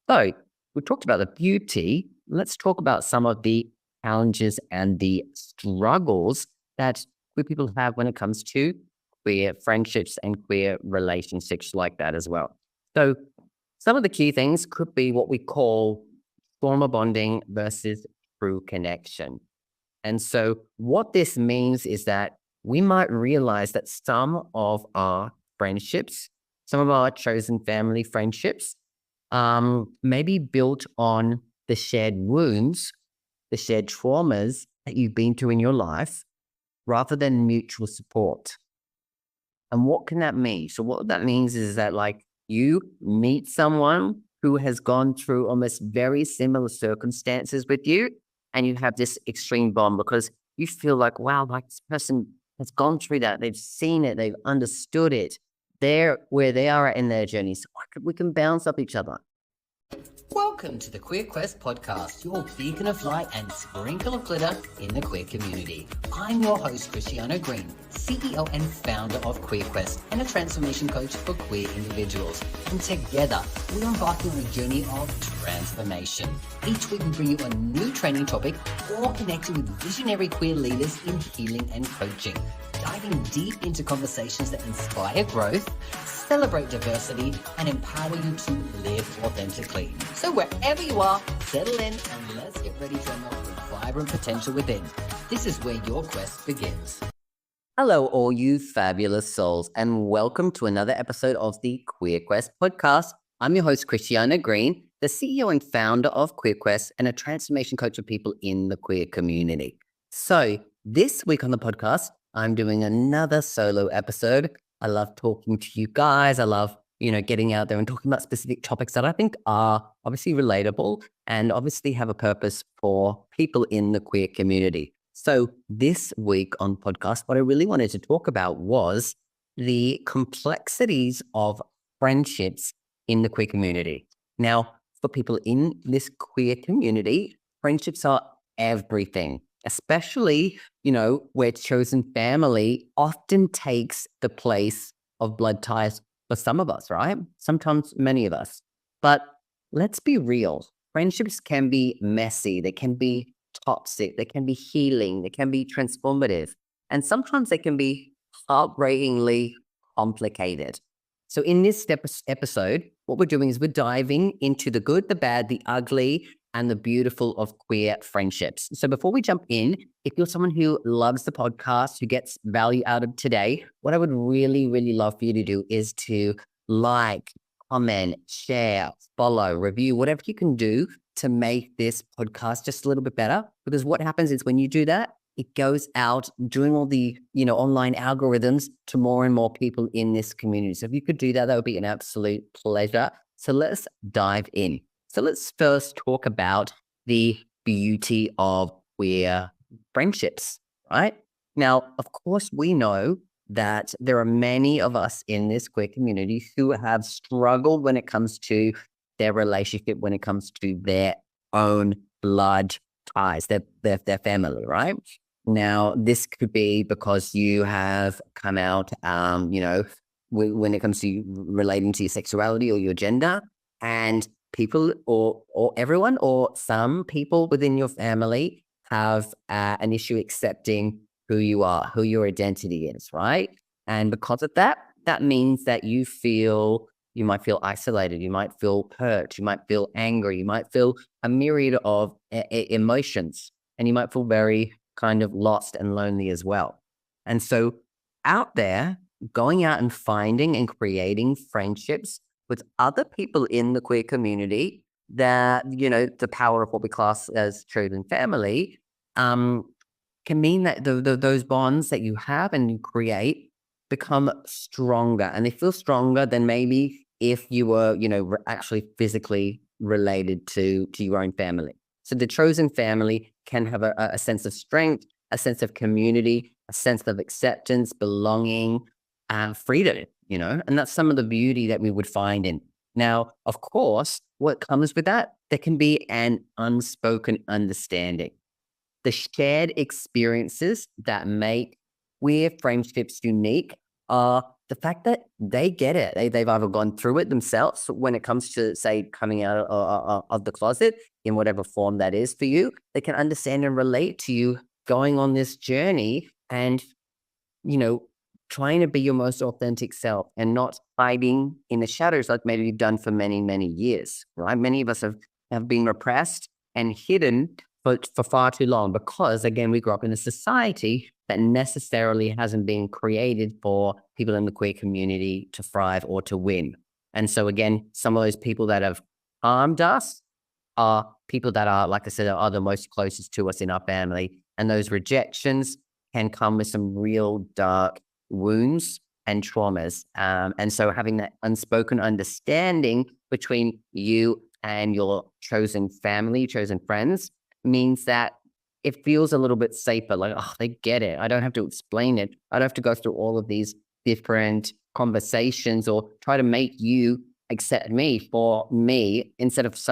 So we talked about the beauty. Let's talk about some of the challenges and the struggles that queer people have when it comes to queer friendships and queer relationships like that as well. So some of the key things could be what we call trauma bonding versus true connection. And so what this means is that we might realize that some of our friendships, some of our chosen family friendships, may be built on the shared wounds, the shared traumas that you've been through in your life, rather than mutual support. And what can that mean? So what that means is that like you meet someone who has gone through almost very similar circumstances with you, and you have this extreme bond because you feel like, wow, like this person has gone through that. They've seen it. They've understood it. They're where they are at in their journey. So we can bounce up each other. Welcome to the Queer Quest podcast, your beacon of light and sprinkle of glitter in the queer community. I'm your host, Cristiano Green, CEO and founder of Queer Quest and a transformation coach for queer individuals. And together, we're embarking on a journey of transformation. Each week, we bring you a new training topic or connecting with visionary queer leaders in healing and coaching, diving deep into conversations that inspire growth, celebrate diversity, and empower you to live authentically. So wherever you are, settle in and let's get ready to unlock the vibrant potential within. This is where your quest begins. Hello, all you fabulous souls, and welcome to another episode of the Queer Quest podcast. I'm your host, Cristiano Green, the CEO and founder of Queer Quest and a transformation coach for people in the queer community. So this week on the podcast, I'm doing another solo episode. I love talking to you guys. I love, getting out there and talking about specific topics that I think are obviously relatable and obviously have a purpose for people in the queer community. So this week on podcast, what I really wanted to talk about was the complexities of friendships in the queer community. Now, for people in this queer community, friendships are everything, especially where chosen family often takes the place of blood ties for some of us, right? Sometimes many of us. But let's be real. Friendships can be messy. They can be toxic. They can be healing. They can be transformative. And sometimes they can be heartbreakingly complicated. So in this episode, what we're doing is we're diving into the good, the bad, the ugly, and the beautiful of queer friendships. So before we jump in, if you're someone who loves the podcast, who gets value out of today, what I would really, really love for you to do is to like, comment, share, follow, review, whatever you can do to make this podcast just a little bit better. Because what happens is when you do that, it goes out doing all the, online algorithms to more and more people in this community. So if you could do that, that would be an absolute pleasure. So let's dive in. So let's first talk about the beauty of queer friendships, right? Now, of course, we know that there are many of us in this queer community who have struggled when it comes to their relationship, when it comes to their own blood ties, their family, right? Now, this could be because you have come out, when it comes to relating to your sexuality or your gender, and people or everyone or some people within your family have an issue accepting who you are, who your identity is, right? And because of that, that means that you might feel isolated, you might feel hurt, you might feel angry, you might feel a myriad of emotions, and you might feel very kind of lost and lonely as well. And so out there, going out and finding and creating friendships with other people in the queer community that, the power of what we class as chosen family, can mean that those bonds that you have and you create become stronger, and they feel stronger than maybe if you were, actually physically related to your own family. So the chosen family can have a sense of strength, a sense of community, a sense of acceptance, belonging, and freedom, and that's some of the beauty that we would find in. Now, of course, what comes with that, there can be an unspoken understanding. The shared experiences that make queer friendships unique are the the fact that they get it, they've either gone through it themselves when it comes to, say, coming out of the closet in whatever form that is for you, they can understand and relate to you going on this journey and, you know, trying to be your most authentic self and not hiding in the shadows like maybe you've done for many, many years, right? Many of us have been repressed and hidden for far too long because, again, we grew up in a society that necessarily hasn't been created for people in the queer community to thrive or to win. And so, again, some of those people that have harmed us are people that are, like I said, are the most closest to us in our family. And those rejections can come with some real dark wounds and traumas. And so having that unspoken understanding between you and your chosen family, chosen friends, means that it feels a little bit safer. Like, oh, they get it. I don't have to explain it. I don't have to go through all of these different conversations or try to make you accept me for me instead of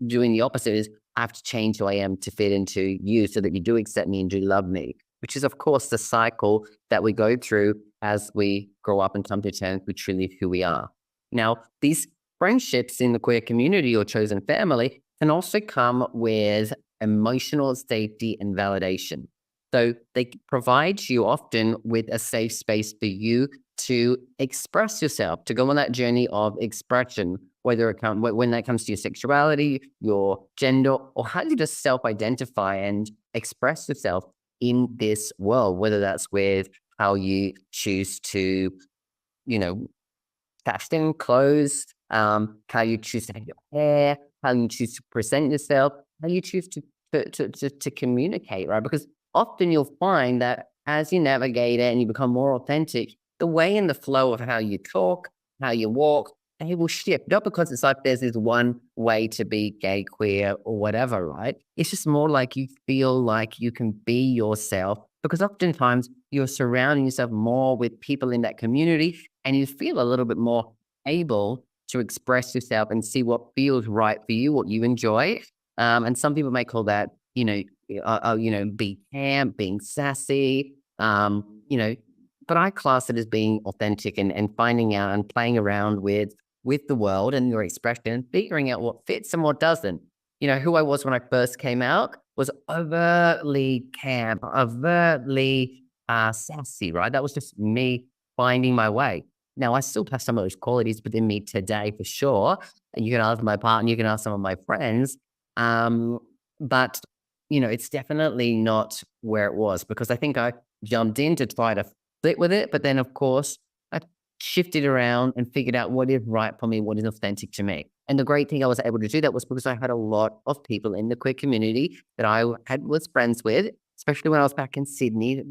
doing the opposite is I have to change who I am to fit into you so that you do accept me and do love me, which is, of course, the cycle that we go through as we grow up and come to terms with truly who we are. Now, these friendships in the queer community or chosen family can also come with emotional safety and validation. So they provide you often with a safe space for you to express yourself, to go on that journey of expression, when that comes to your sexuality, your gender, or how you just self-identify and express yourself in this world, whether that's with how you choose to, you know, fashion, clothes, how you choose to have your hair, how you choose to present yourself, how you choose to communicate, right? Because often you'll find that as you navigate it and you become more authentic, the way and the flow of how you talk, how you walk, they will shift. Not because it's like there's this one way to be gay, queer, or whatever, right? It's just more like you feel like you can be yourself because oftentimes you're surrounding yourself more with people in that community and you feel a little bit more able to express yourself and see what feels right for you, what you enjoy. And some people may call that, being camp, being sassy, but I class it as being authentic and finding out and playing around with the world and your expression and figuring out what fits and what doesn't. Who I was when I first came out was overtly camp, overtly sassy, right? That was just me finding my way. Now, I still have some of those qualities within me today for sure. And you can ask my partner, you can ask some of my friends. But, it's definitely not where it was because I think I jumped in to try to fit with it. But then, of course, I shifted around and figured out what is right for me, what is authentic to me. And the great thing I was able to do that was because I had a lot of people in the queer community that was friends with, especially when I was back in Sydney.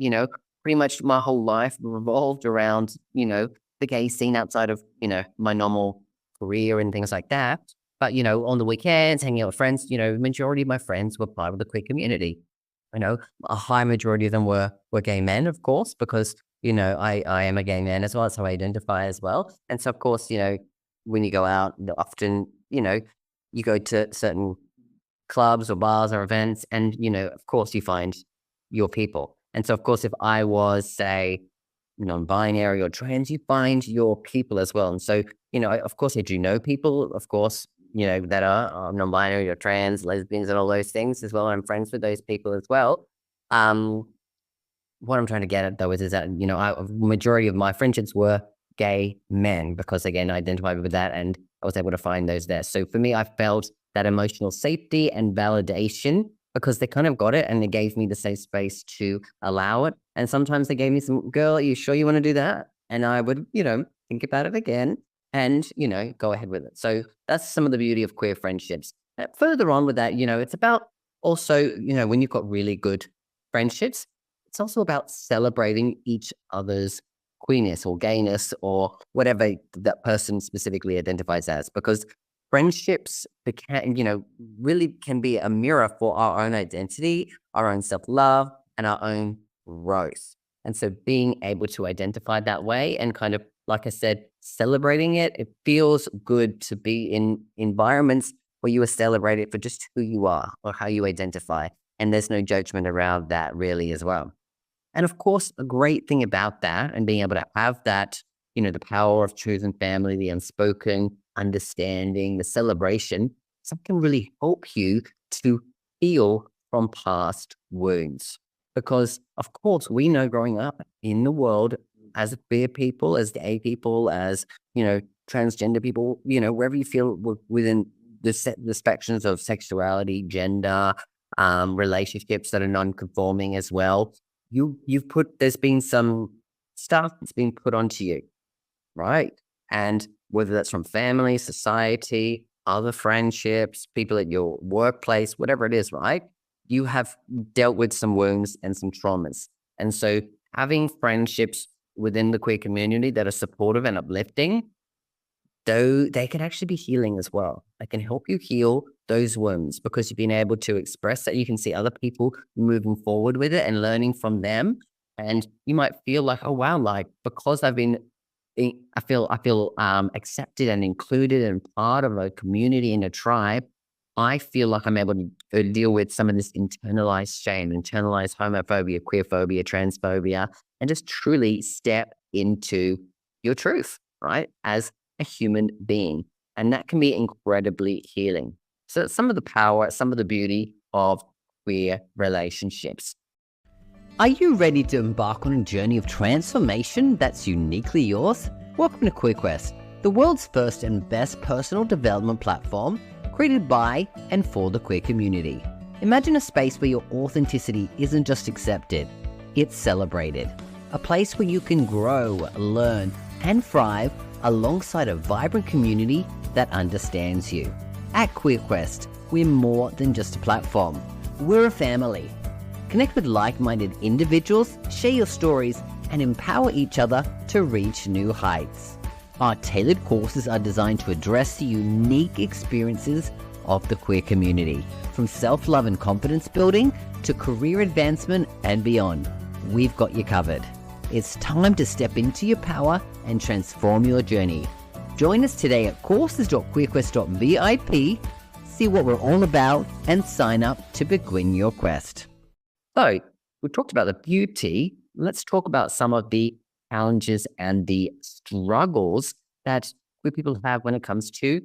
Pretty much my whole life revolved around, the gay scene outside of, my normal career and things like that. But, on the weekends, hanging out with friends, majority of my friends were part of the queer community. A high majority of them were gay men, of course, because, I am a gay man as well. That's how I identify as well. And so, of course, when you go out, often, you go to certain clubs or bars or events and, of course, you find your people. And so, of course, if I was, say, non-binary or trans, you find your people as well. And so, of course, I do know people, of course, that are non-binary or trans, lesbians, and all those things as well. I'm friends with those people as well. What I'm trying to get at though is that, majority of my friendships were gay men because again, I identified with that and I was able to find those there. So for me, I felt that emotional safety and validation because they kind of got it and they gave me the safe space to allow it. And sometimes they gave me some, girl, are you sure you want to do that? And I would, think about it again and, go ahead with it. So that's some of the beauty of queer friendships. Further on with that, it's about also, when you've got really good friendships, it's also about celebrating each other's queerness or gayness or whatever that person specifically identifies as, because friendships really can be a mirror for our own identity, our own self-love, and our own growth. And so being able to identify that way and kind of, like I said, celebrating it, it feels good to be in environments where you are celebrated for just who you are or how you identify. And there's no judgment around that really as well. And of course, a great thing about that and being able to have that, the power of chosen family, the unspoken understanding, the celebration, some can really help you to heal from past wounds. Because, of course, we know growing up in the world as queer people, as gay people, as, transgender people, wherever you feel within the spectrums of sexuality, gender, relationships that are non-conforming as well. There's been some stuff that's been put onto you, right? And whether that's from family, society, other friendships, people at your workplace, whatever it is, right? You have dealt with some wounds and some traumas. And so having friendships within the queer community that are supportive and uplifting, though they can actually be healing as well. They can help you heal those wounds because you've been able to express that. You can see other people moving forward with it and learning from them. And you might feel like, oh wow, like because I feel accepted and included and part of a community and a tribe. I feel like I'm able to deal with some of this internalized shame, internalized homophobia, queerphobia, transphobia, and just truly step into your truth, right? As a human being. And that can be incredibly healing. So some of the power, some of the beauty of queer relationships. Are you ready to embark on a journey of transformation that's uniquely yours? Welcome to QueerQuest, the world's first and best personal development platform created by and for the queer community. Imagine a space where your authenticity isn't just accepted, it's celebrated. A place where you can grow, learn, and thrive alongside a vibrant community that understands you. At QueerQuest, we're more than just a platform. We're a family. Connect with like-minded individuals, share your stories, and empower each other to reach new heights. Our tailored courses are designed to address the unique experiences of the queer community, from self-love and confidence building to career advancement and beyond. We've got you covered. It's time to step into your power and transform your journey. Join us today at courses.queerquest.vip, see what we're all about, and sign up to begin your quest. So we've talked about the beauty. Let's talk about some of the challenges and the struggles that queer people have when it comes to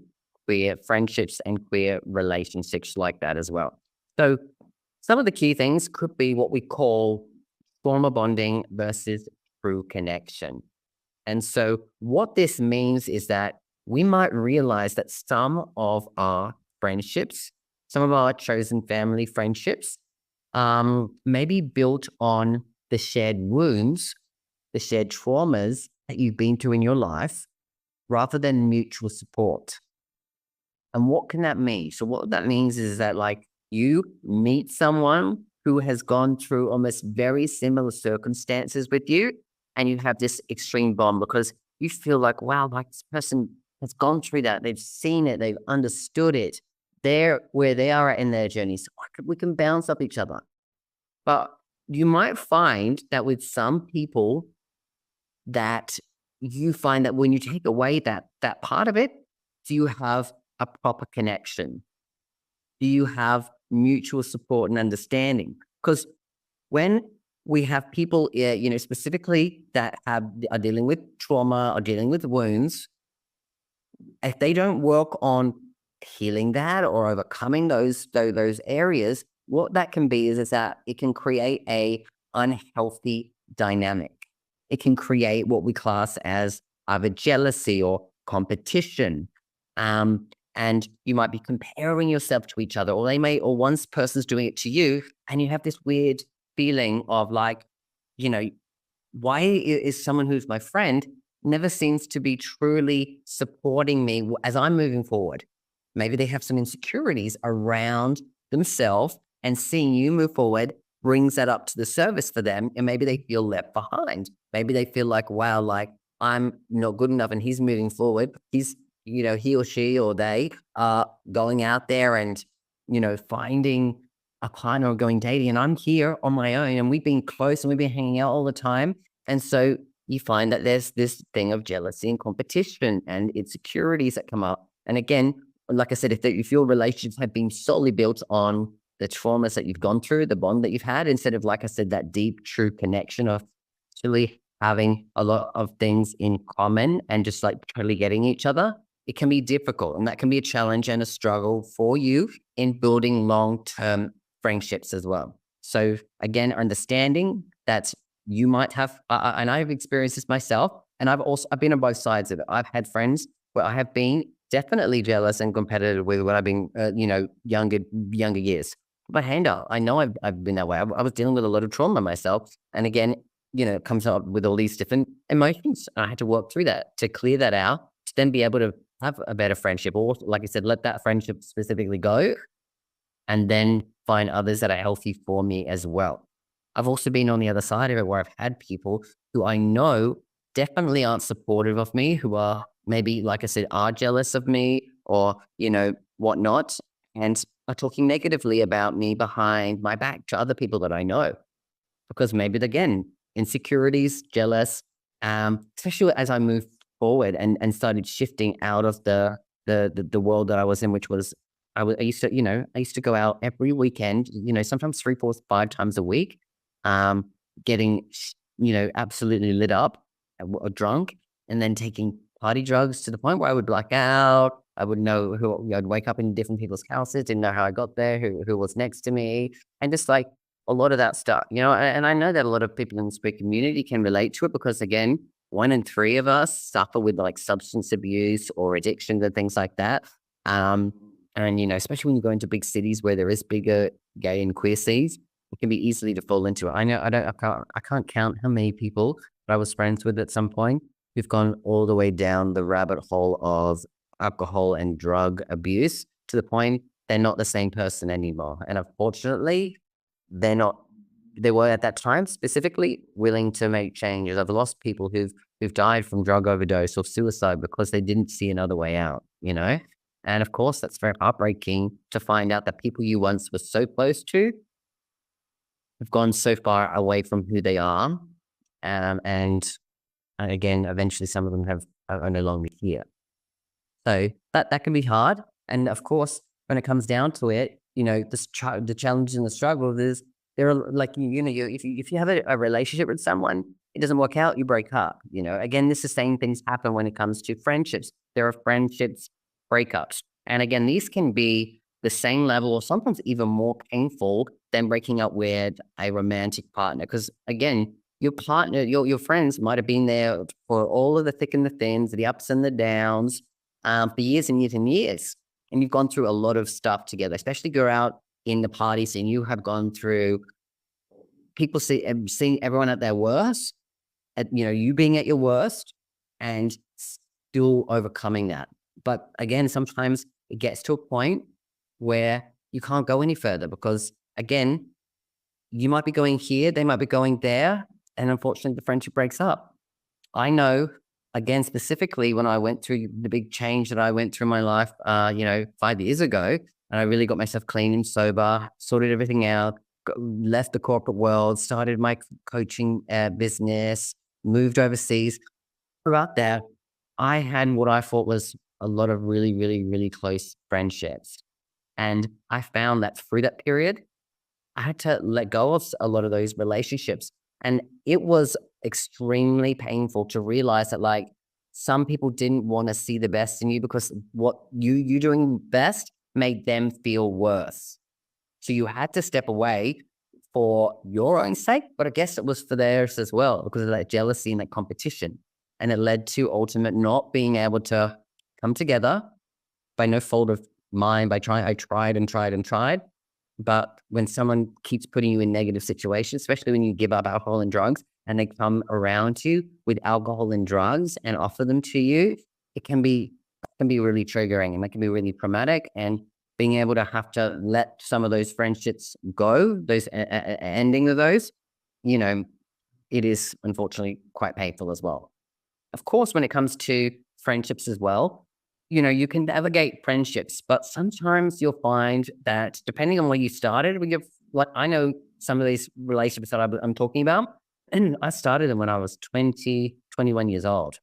queer friendships and queer relationships like that as well. So some of the key things could be what we call trauma bonding versus true connection. And so what this means is that we might realize that some of our friendships, some of our chosen family friendships, may be built on the shared wounds, the shared traumas that you've been through in your life, rather than mutual support. And what can that mean? So what that means is that like you meet someone who has gone through almost very similar circumstances with you, and you have this extreme bond because you feel like, wow, like this person has gone through that. They've seen it. They've understood it. They're where they are at in their journey. So we can bounce up each other. But you might find that with some people that you find that when you take away that part of it, do you have a proper connection? Do you have mutual support and understanding? Because when we have people, specifically that are dealing with trauma or dealing with wounds, if they don't work on healing that or overcoming those areas, what that can be is that it can create a unhealthy dynamic. It can create what we class as either jealousy or competition. And you might be comparing yourself to each other, or one person's doing it to you, and you have this weird feeling of like, why is someone who's my friend never seems to be truly supporting me as I'm moving forward? Maybe they have some insecurities around themselves, and seeing you move forward brings that up to the surface for them, and maybe they feel left behind. Maybe they feel like, wow, like I'm not good enough and he's moving forward. He or she or they are going out there and, finding a partner or going dating, and I'm here on my own, and we've been close and we've been hanging out all the time. And so you find that there's this thing of jealousy and competition and insecurities that come up. And again, like I said, if your relationships have been solely built on the traumas that you've gone through, the bond that you've had, instead of, like I said, that deep, true connection of actually having a lot of things in common and just like totally getting each other, it can be difficult. And that can be a challenge and a struggle for you in building long-term friendships as well. So again, understanding that you might have, and I've experienced this myself, and I've been on both sides of it. I've had friends where I have been definitely jealous and competitive with when I've been, younger years. My hand up. I know I've been that way. I was dealing with a lot of trauma myself, and again, it comes up with all these different emotions. I had to work through that to clear that out, to then be able to have a better friendship, or like I said, let that friendship specifically go, and then find others that are healthy for me as well. I've also been on the other side of it where I've had people who I know definitely aren't supportive of me, who are maybe, like I said, are jealous of me or, whatnot, and are talking negatively about me behind my back to other people that I know because maybe again, insecurities, jealous, especially as I moved forward and started shifting out of the world that I was in, which was I used to, I used to go out every weekend, sometimes 3, 4, 5 times a week, getting absolutely lit up or drunk, and then taking party drugs to the point where I would black out. I would know who I'd wake up in different people's houses, didn't know how I got there, who was next to me, and just like a lot of that stuff, and I know that a lot of people in the spirit community can relate to it because, again, 1 in 3 of us suffer with like substance abuse or addictions and things like that. Um, and, especially when you go into big cities where there is bigger gay and queer scenes, it can be easily to fall into it. I know I can't count how many people that I was friends with at some point who've gone all the way down the rabbit hole of alcohol and drug abuse to the point they're not the same person anymore. And unfortunately, they're not they were at that time specifically willing to make changes. I've lost people who've died from drug overdose or suicide because they didn't see another way out. And of course, that's very heartbreaking to find out that people you once were so close to have gone so far away from who they are. And again, eventually some of them are no longer here. So that can be hard. And of course, when it comes down to it, the challenge and the struggle is there are like if you have a relationship with someone, it doesn't work out, you break up. Again, this is the same things happen when it comes to friendships. There are friendships breakups, and again, these can be the same level or sometimes even more painful than breaking up with a romantic partner. Because again, your partner, your friends might have been there for all of the thick and the thins, the ups and the downs, for years and years and years. And you've gone through a lot of stuff together, especially go out in the parties and you have gone through people seeing everyone at their worst, you being at your worst and still overcoming that. But again, sometimes it gets to a point where you can't go any further because again, you might be going here, they might be going there, and unfortunately the friendship breaks up. I know, again, specifically when I went through the big change that I went through in my life, 5 years ago, and I really got myself clean and sober, sorted everything out, left the corporate world, started my coaching business, moved overseas. Throughout that, I had what I thought was a lot of really, really, really close friendships. And I found that through that period, I had to let go of a lot of those relationships. And it was extremely painful to realize that like some people didn't want to see the best in you because what you doing best made them feel worse. So you had to step away for your own sake, but I guess it was for theirs as well because of that jealousy and that competition. And it led to ultimate not being able to come together by no fault of mine. I tried and tried and tried. But when someone keeps putting you in negative situations, especially when you give up alcohol and drugs and they come around you with alcohol and drugs and offer them to you, it can be really triggering and that can be really traumatic. And being able to have to let some of those friendships go, those ending of those, you know, it is unfortunately quite painful as well. Of course, when it comes to friendships as well, you can navigate friendships, but sometimes you'll find that depending on where you started, like I know some of these relationships that I'm talking about, and I started them when I was 20, 21 years old.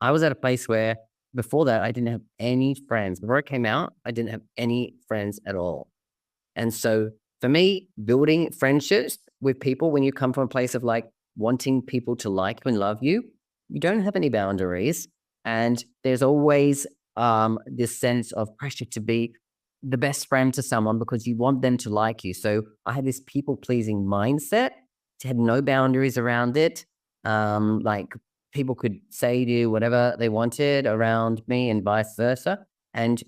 I was at a place where before that, I didn't have any friends. Before I came out, I didn't have any friends at all. And so for me, building friendships with people when you come from a place of like wanting people to like you and love you, you don't have any boundaries. And there's always this sense of pressure to be the best friend to someone because you want them to like you. So I had this people pleasing mindset, had no boundaries around it. Like people could say to you whatever they wanted around me and vice versa. And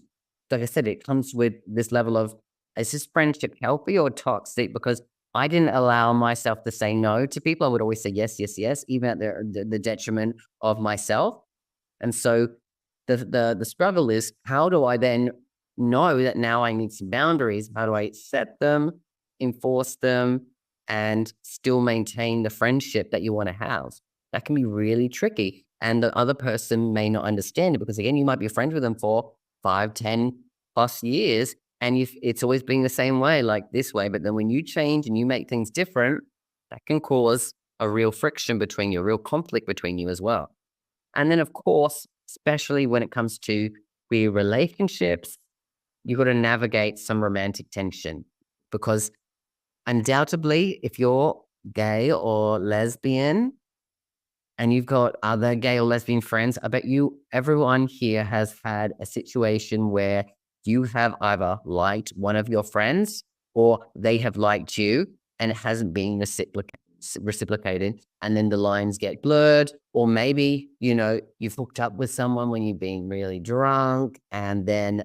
like I said, it comes with this level of, is this friendship healthy or toxic? Because I didn't allow myself to say no to people. I would always say yes, yes, yes, even at the detriment of myself. And so the struggle is, how do I then know that now I need some boundaries? How do I set them, enforce them, and still maintain the friendship that you want to have? That can be really tricky. And the other person may not understand it because, again, you might be friends with them for 5, 10 plus years. And it's always been the same way, like this way. But then when you change and you make things different, that can cause a real friction between you, a real conflict between you as well. And then, of course, especially when it comes to queer relationships, you got to navigate some romantic tension because undoubtedly, if you're gay or lesbian and you've got other gay or lesbian friends, I bet you everyone here has had a situation where you have either liked one of your friends or they have liked you and it hasn't been reciprocated. And then the lines get blurred. Or maybe, you've hooked up with someone when you've been really drunk and then,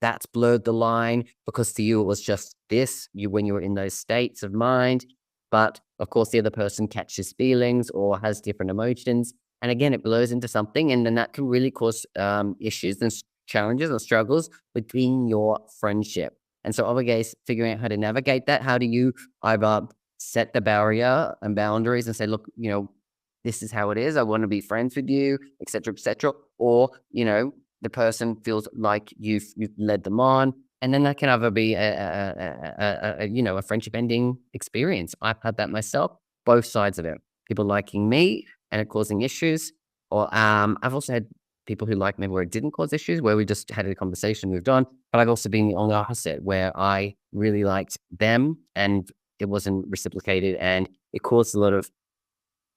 that's blurred the line because to you it was just this, when you were in those states of mind. But of course, the other person catches feelings or has different emotions. And again, it blurs into something. And then that can really cause issues and challenges or struggles within your friendship. And so, obviously, figuring out how to navigate that. How do you either set the barrier and boundaries and say, look, this is how it is. I want to be friends with you, et cetera, et cetera. Or, the person feels like you've led them on. And then that can either be a friendship ending experience. I've had that myself, both sides of it. People liking me and it causing issues. Or I've also had people who like me where it didn't cause issues, where we just had a conversation, moved on. But I've also been on the opposite, where I really liked them and it wasn't reciprocated and it caused a lot of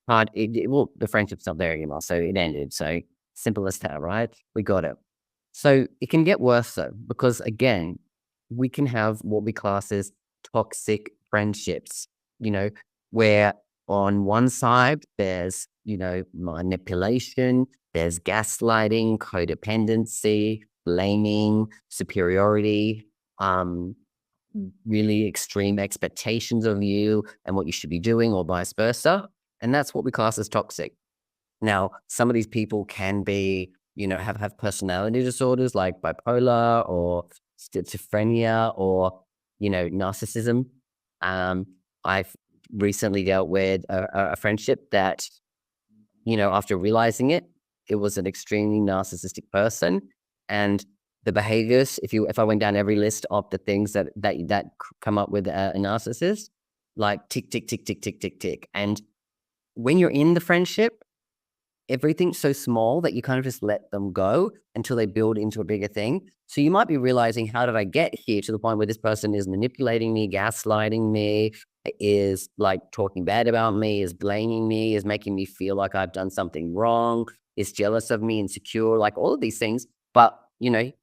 the friendship's not there anymore. So it ended. So simple as that, right? We got it. So it can get worse though, because again, we can have what we class as toxic friendships, where on one side there's, manipulation, there's gaslighting, codependency, blaming, superiority, really extreme expectations of you and what you should be doing, or vice versa. And that's what we class as toxic. Now, some of these people can be, have personality disorders like bipolar or schizophrenia or, narcissism. I've recently dealt with a friendship that, after realizing it, it was an extremely narcissistic person. And the behaviors, if I went down every list of the things that come up with a narcissist, like tick, tick, tick, tick, tick, tick, tick. And when you're in the friendship, everything's so small that you kind of just let them go until they build into a bigger thing. So you might be realizing, how did I get here to the point where this person is manipulating me, gaslighting me, is like talking bad about me, is blaming me, is making me feel like I've done something wrong, is jealous of me, insecure, like all of these things. But,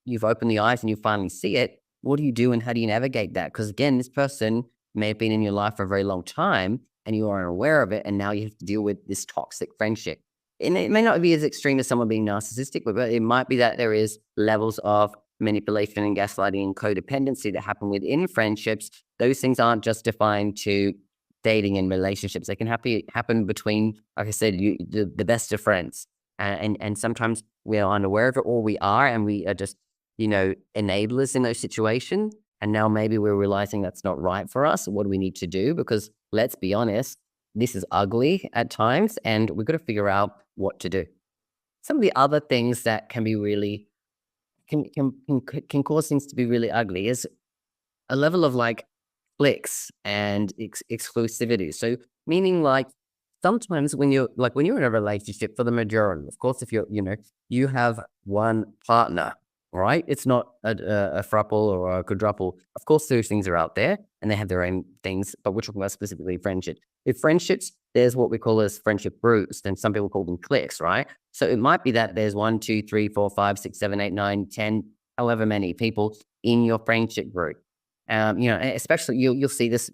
you've opened the eyes and you finally see it. What do you do and how do you navigate that? Because again, this person may have been in your life for a very long time and you aren't aware of it. And now you have to deal with this toxic friendship. And it may not be as extreme as someone being narcissistic, but it might be that there is levels of manipulation and gaslighting and codependency that happen within friendships. Those things aren't just defined to dating and relationships. They can happen between, like I said, the best of friends. And sometimes we are unaware of it, or we are, and we are just, enablers in those situations. And now maybe we're realizing that's not right for us. What do we need to do? Because let's be honest, this is ugly at times, and we've got to figure out what to do. Some of the other things that can be really can cause things to be really ugly is a level of like clicks and exclusivity. So meaning like sometimes when you're in a relationship, for the majority, of course, if you have one partner, right? It's not a throuple or a quadruple. Of course, those things are out there and they have their own things, but we're talking about specifically friendship. If friendships, there's what we call as friendship groups, then some people call them cliques, right? So it might be that there's 1, 2, 3, 4, 5, 6, 7, 8, 9, 10, however many people in your friendship group. And especially you'll see this,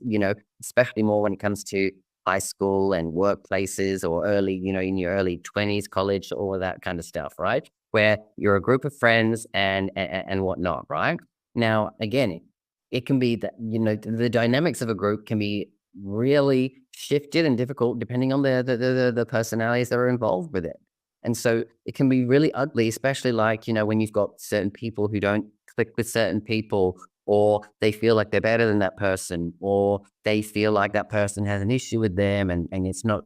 especially more when it comes to high school and workplaces or early, in your early 20s, college, all of that kind of stuff, right? Where you're a group of friends and whatnot, right? Now, again, it can be that, the dynamics of a group can be really shifted and difficult depending on the personalities that are involved with it. And so it can be really ugly, especially like, when you've got certain people who don't click with certain people, or they feel like they're better than that person, or they feel like that person has an issue with them and it's not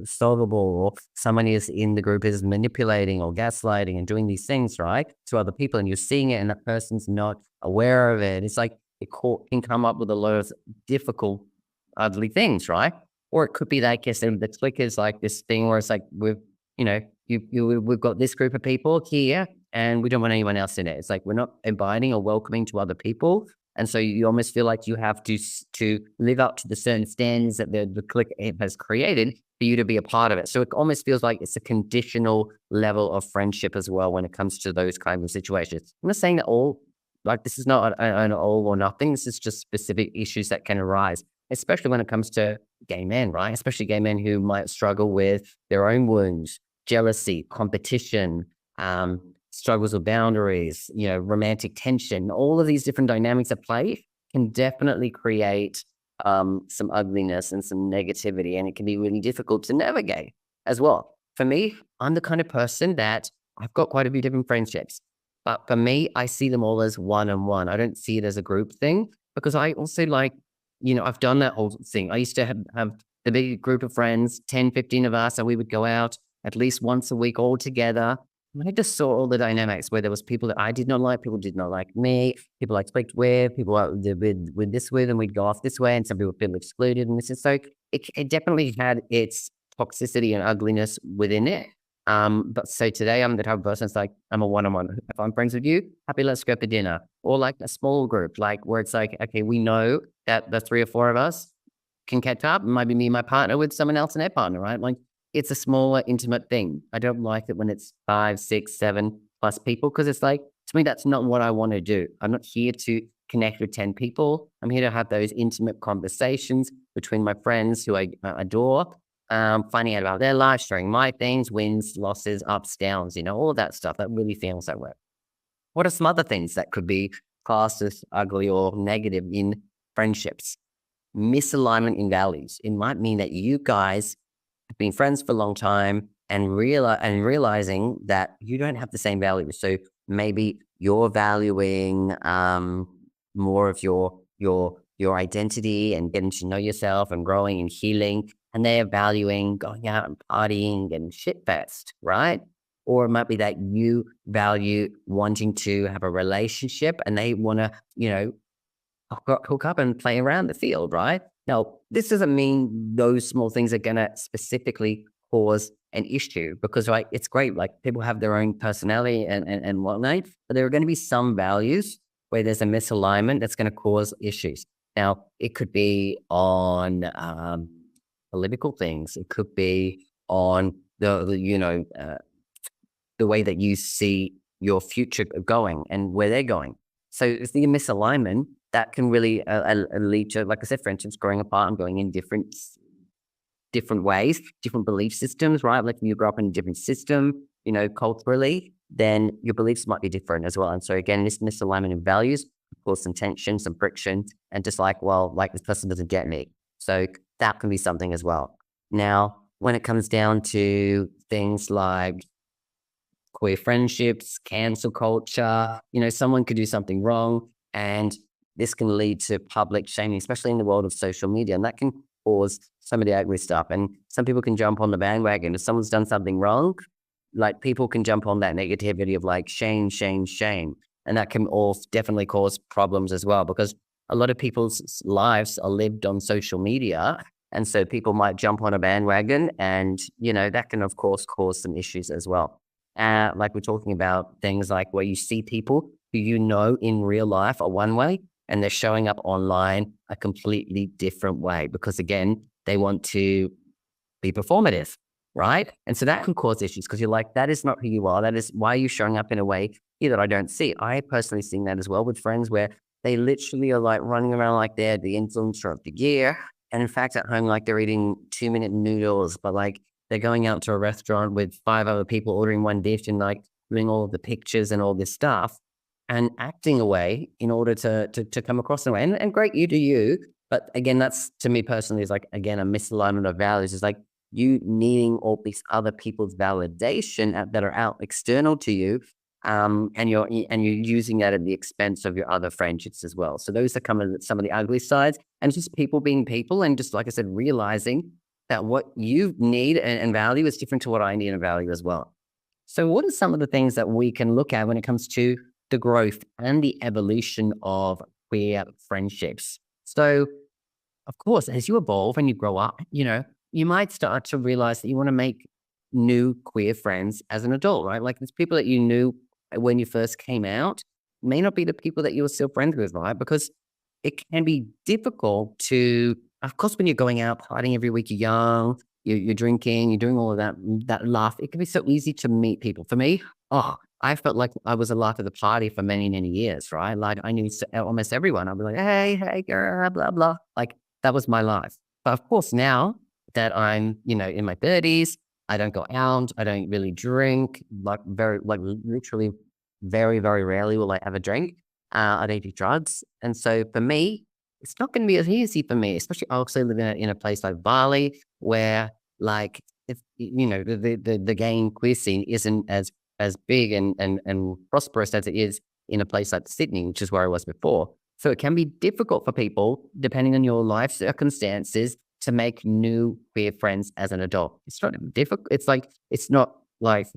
solvable, or someone is in the group is manipulating or gaslighting and doing these things, right, to other people, and you're seeing it and that person's not aware of it. It's like can come up with a lot of difficult, ugly things, right? Or it could be like, yes, the click is like this thing where it's like you know, we've got this group of people here and we don't want anyone else in it. It's like we're not inviting or welcoming to other people. And so you almost feel like you have to live up to the certain standards that the clique has created for you to be a part of it. So it almost feels like it's a conditional level of friendship as well when it comes to those kinds of situations. I'm not saying that all, like, this is not an all or nothing. This is just specific issues that can arise, especially when it comes to gay men, right? Especially gay men who might struggle with their own wounds, jealousy, competition, struggles with boundaries, romantic tension. All of these different dynamics at play can definitely create some ugliness and some negativity, and it can be really difficult to navigate as well. For me, I'm the kind of person that I've got quite a few different friendships, but for me, I see them all as one on one. I don't see it as a group thing because I also like, I've done that whole thing. I used to have the big group of friends, 10, 15 of us, and we would go out at least once a week all together. And I just saw all the dynamics where there was people that I did not like, people did not like me, people I clicked with, people I did with this with, and we'd go off this way, and some people feel excluded. And this is so it definitely had its toxicity and ugliness within it. But so today I'm the type of person that's like, I'm a one-on-one. If I'm friends with you, happy, let's go for dinner. Or like a small group, like where it's like, okay, we know that the 3 or 4 of us can catch up. It might be me and my partner with someone else and their partner, right? Like it's a smaller, intimate thing. I don't like it when it's 5, 6, 7 plus people because it's like, to me, that's not what I want to do. I'm not here to connect with 10 people. I'm here to have those intimate conversations between my friends who I adore, finding out about their lives, sharing my things, wins, losses, ups, downs, all of that stuff. That really feels that way. What are some other things that could be classed as ugly or negative in friendships? Misalignment in values. It might mean that you guys have been friends for a long time and realizing that you don't have the same values. So maybe you're valuing more of your identity and getting to know yourself and growing and healing, and they're valuing going out and partying and shitfest, right? Or it might be that you value wanting to have a relationship and they want to, hook up and play around the field, right? Now, this doesn't mean those small things are gonna specifically cause an issue because, right, it's great. Like people have their own personality and whatnot, but there are going to be some values where there's a misalignment that's going to cause issues. Now, it could be on political things. It could be on the way that you see your future going and where they're going. So if the misalignment, that can really lead to, like I said, friendships growing apart and going in different ways, different belief systems, right? Like when you grow up in a different system, culturally, then your beliefs might be different as well. And so again, this misalignment in values cause some tension, some friction, and just like, well, like this person doesn't get me. So that can be something as well. Now, when it comes down to things like queer friendships, cancel culture, someone could do something wrong and this can lead to public shaming, especially in the world of social media. And that can cause some of the ugly stuff. And some people can jump on the bandwagon. If someone's done something wrong, like people can jump on that negativity of like shame, shame, shame. And that can all definitely cause problems as well, because a lot of people's lives are lived on social media. And so people might jump on a bandwagon and, that can, of course, cause some issues as well. Like we're talking about things like where you see people who you know in real life are one way and they're showing up online a completely different way because, again, they want to be performative, right? And so that can cause issues because you're like, that is not who you are. That is why are you showing up in a way here that I don't see. I personally seen that as well with friends where they literally are like running around like they're the influencer of the year. And in fact, at home, like they're eating 2-minute noodles, but like they're going out to a restaurant with 5 other people ordering one dish and like doing all of the pictures and all this stuff and acting away in order to come across in a way. And great, you do you. But again, that's to me personally is like, again, a misalignment of values. Is like you needing all these other people's validation that are out external to you. And you're using that at the expense of your other friendships as well. So those are some of the ugly sides, and just people being people, and just like I said, realizing that what you need and value is different to what I need and value as well. So, what are some of the things that we can look at when it comes to the growth and the evolution of queer friendships? So, of course, as you evolve and you grow up, you might start to realize that you want to make new queer friends as an adult, right? Like there's people that you knew when you first came out may not be the people that you're still friends with, right? Because it can be difficult to, of course, when you're going out partying every week, you're young, you're drinking, you're doing all of that laugh. It can be so easy to meet people. For me, I felt like I was a laugh at the party for many, many years, right? Like I knew almost everyone. I'd be like, hey, girl, blah, blah. Like that was my life. But of course, now that I'm, in my 30s, I don't go out. I don't really drink. Literally, very, very rarely will I ever drink. I don't do drugs, and so for me, it's not going to be as easy for me. Especially, I also live in a place like Bali, where like if the gay and queer scene isn't as big and prosperous as it is in a place like Sydney, which is where I was before. So it can be difficult for people, depending on your life circumstances, to make new queer friends as an adult. It's not difficult. It's not like it's not like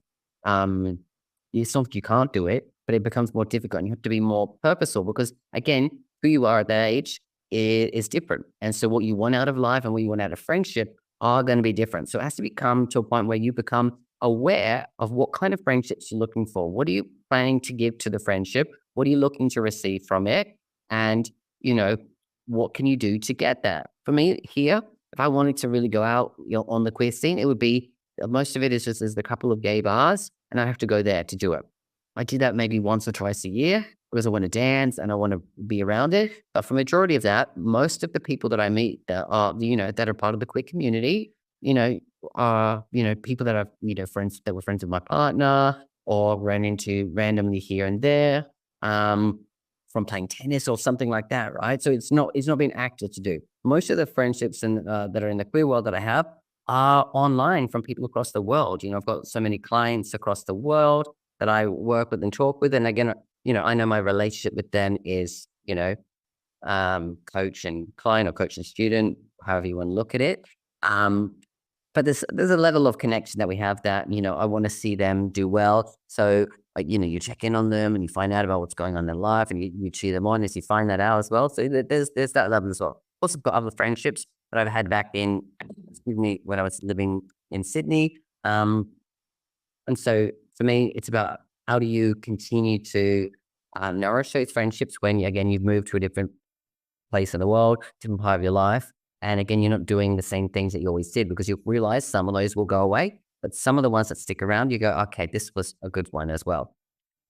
you can't do it, but it becomes more difficult and you have to be more purposeful because again, who you are at that age is different. And so what you want out of life and what you want out of friendship are going to be different. So it has to become to a point where you become aware of what kind of friendships you're looking for. What are you planning to give to the friendship? What are you looking to receive from it? And, what can you do to get that? For me here, if I wanted to really go out, on the queer scene, it would be most of it is just there's a couple of gay bars, and I have to go there to do it. I do that maybe once or twice a year because I want to dance and I want to be around it. But for majority of that, most of the people that I meet that are, that are part of the queer community, are, people that are, friends that were friends with my partner or ran into randomly here and there. From playing tennis or something like that, right? So it's not being acted to do. Most of the friendships and that are in the queer world that I have are online from people across the world. I've got so many clients across the world that I work with and talk with, and again, I know my relationship with them is, coach and client or coach and student, however you want to look at it. But there's a level of connection that we have that, I want to see them do well. So, like, you check in on them and you find out about what's going on in their life and you cheer them on as you find that out as well. So there's that level as well. Also got other friendships that I've had back in, excuse me, when I was living in Sydney. And so for me, it's about how do you continue to nourish those friendships when, again, you've moved to a different place in the world, different part of your life. And again, you're not doing the same things that you always did because you'll realize some of those will go away. But some of the ones that stick around, you go, okay, this was a good one as well.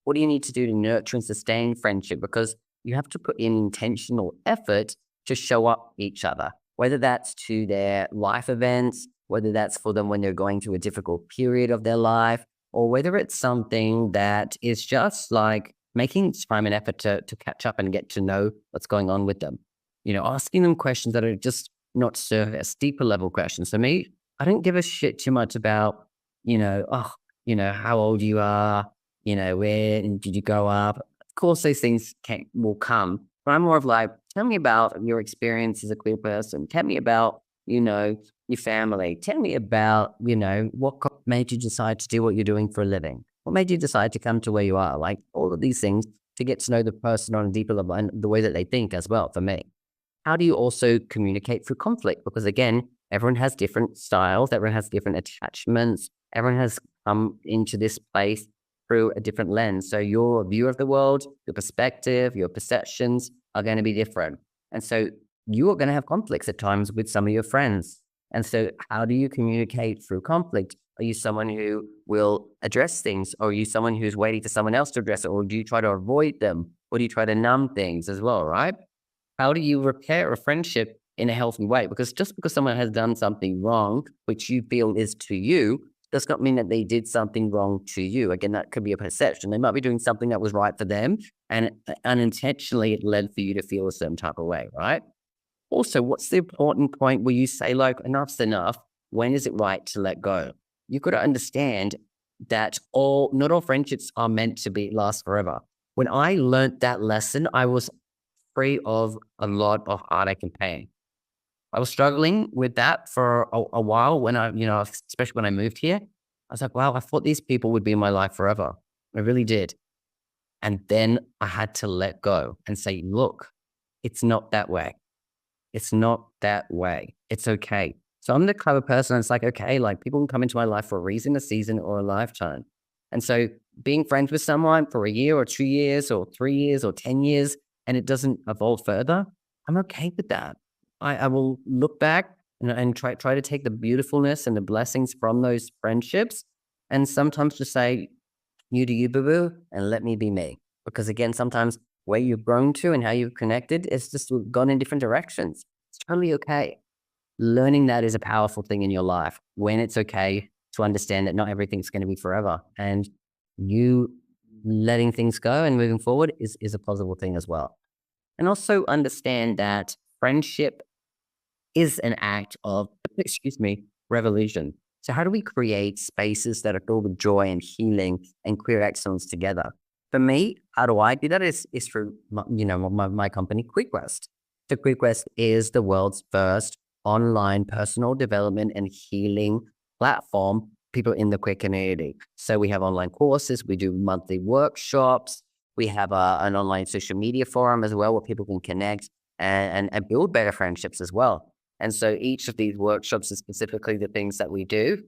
What do you need to do to nurture and sustain friendship? Because you have to put in intentional effort to show up each other, whether that's to their life events, whether that's for them when they're going through a difficult period of their life, or whether it's something that is just like making time and effort to catch up and get to know what's going on with them. Asking them questions that are just not surface, deeper level questions. For me, I don't give a shit too much about, how old you are, where did you grow up? Of course, those things will come. But I'm more of like, tell me about your experience as a queer person. Tell me about, your family. Tell me about, what made you decide to do what you're doing for a living? What made you decide to come to where you are? Like all of these things to get to know the person on a deeper level and the way that they think as well, for me. How do you also communicate through conflict? Because again, everyone has different styles, everyone has different attachments, everyone has come into this place through a different lens. So your view of the world, your perspective, your perceptions are going to be different. And so you are going to have conflicts at times with some of your friends. And so how do you communicate through conflict? Are you someone who will address things? Or are you someone who's waiting for someone else to address it? Or do you try to avoid them? Or do you try to numb things as well, right? How do you repair a friendship in a healthy way? Because just because someone has done something wrong, which you feel is to you, does not mean that they did something wrong to you. Again, that could be a perception. They might be doing something that was right for them, and unintentionally it led for you to feel a certain type of way, right? Also, what's the important point where you say, like, enough's enough? When is it right to let go? You've got to understand that not all friendships are meant to be last forever. When I learned that lesson, I was free of a lot of heartache and pain. I was struggling with that for a while when especially when I moved here. I was like, wow, I thought these people would be in my life forever. I really did. And then I had to let go and say, look, it's not that way. It's not that way. It's okay. So I'm the clever person. It's like, okay, like people can come into my life for a reason, a season, or a lifetime. And so being friends with someone for a year or 2 years or 3 years or 10 years, and it doesn't evolve further, I'm okay with that. I will look back and try to take the beautifulness and the blessings from those friendships. And sometimes just say, you do you, boo boo, and let me be me. Because again, sometimes where you've grown to and how you've connected, it's just gone in different directions. It's totally okay. Learning that is a powerful thing in your life when it's okay to understand that not everything's going to be forever. And you letting things go and moving forward is a positive thing as well. And also understand that friendship is an act of, excuse me, revolution. So how do we create spaces that are filled with joy and healing and queer excellence together? For me, how do I do that? Is through my company, QuickQuest. So QuickQuest is the world's first online personal development and healing platform people in the queer community. So we have online courses, we do monthly workshops, we have an online social media forum as well where people can connect and build better friendships as well. And so each of these workshops is specifically the things that we do,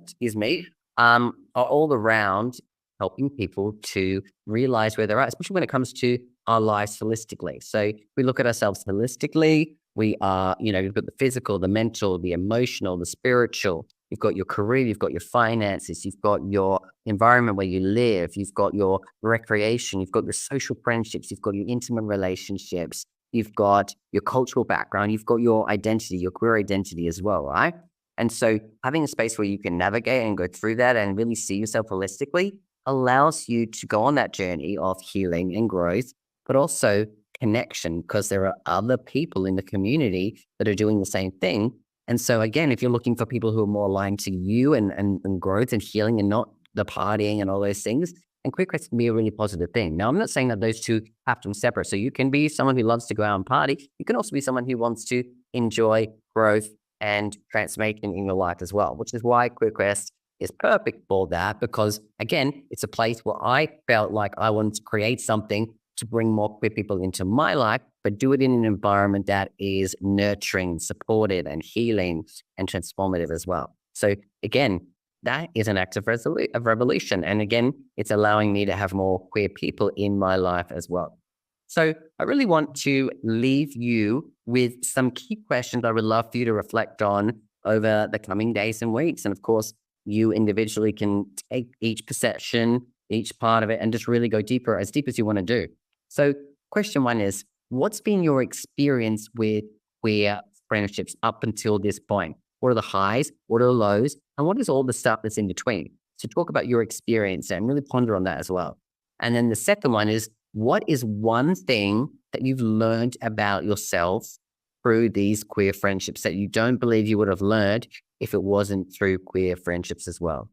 excuse me, are all around helping people to realize where they're at, especially when it comes to our lives holistically. So we look at ourselves holistically. We are, you've got the physical, the mental, the emotional, the spiritual. You've got your career, you've got your finances, you've got your environment where you live, you've got your recreation, you've got your social friendships, you've got your intimate relationships, you've got your cultural background, you've got your identity, your queer identity as well, right? And so having a space where you can navigate and go through that and really see yourself holistically allows you to go on that journey of healing and growth, but also connection, because there are other people in the community that are doing the same thing. And so again, if you're looking for people who are more aligned to you and growth and healing and not the partying and all those things, and quick rest can be a really positive thing. Now, I'm not saying that those two have to be separate. So you can be someone who loves to go out and party. You can also be someone who wants to enjoy growth and transformation in your life as well, which is why quick rest is perfect for that. Because again, it's a place where I felt like I wanted to create something to bring more queer people into my life, but do it in an environment that is nurturing, supportive, and healing and transformative as well. So again, that is an act of revolution. And again, it's allowing me to have more queer people in my life as well. So I really want to leave you with some key questions I would love for you to reflect on over the coming days and weeks. And of course, you individually can take each perception, each part of it, and just really go deeper, as deep as you want to do. So question one is, what's been your experience with queer friendships up until this point? What are the highs? What are the lows? And what is all the stuff that's in between? So talk about your experience and really ponder on that as well. And then the second one is, what is one thing that you've learned about yourself through these queer friendships that you don't believe you would have learned if it wasn't through queer friendships as well?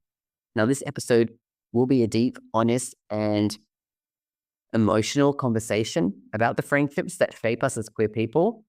Now, this episode will be a deep, honest, and emotional conversation about the friendships that shape us as queer people.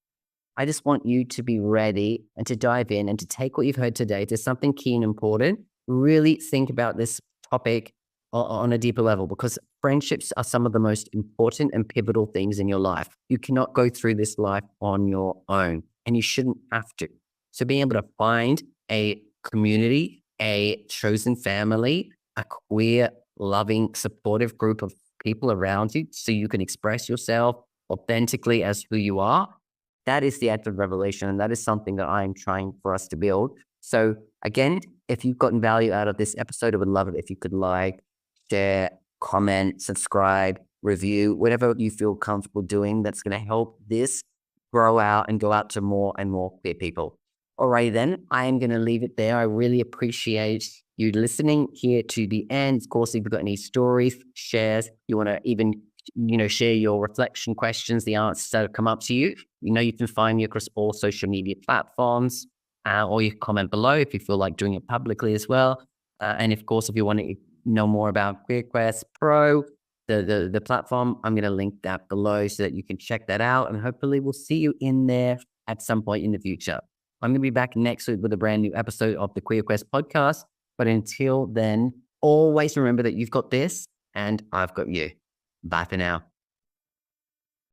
I just want you to be ready and to dive in and to take what you've heard today to something key and important. Really think about this topic on a deeper level, because friendships are some of the most important and pivotal things in your life. You cannot go through this life on your own, and you shouldn't have to. So being able to find a community a chosen family, a queer, loving, supportive group of people around you so you can express yourself authentically as who you are. That is the act of revelation. And that is something that I am trying for us to build. So, again, if you've gotten value out of this episode, I would love it if you could like, share, comment, subscribe, review, whatever you feel comfortable doing that's going to help this grow out and go out to more and more queer people. Alrighty then, I am going to leave it there. I really appreciate you listening here to the end. Of course, if you've got any stories, shares, you want to even, share your reflection questions, the answers that have come up to you, you can find me across all social media platforms, or you can comment below if you feel like doing it publicly as well. And of course, if you want to know more about QueerQuest Pro, the platform, I'm going to link that below so that you can check that out. And hopefully we'll see you in there at some point in the future. I'm going to be back next week with a brand new episode of the QueerQuest podcast. But until then, always remember that you've got this and I've got you. Bye for now.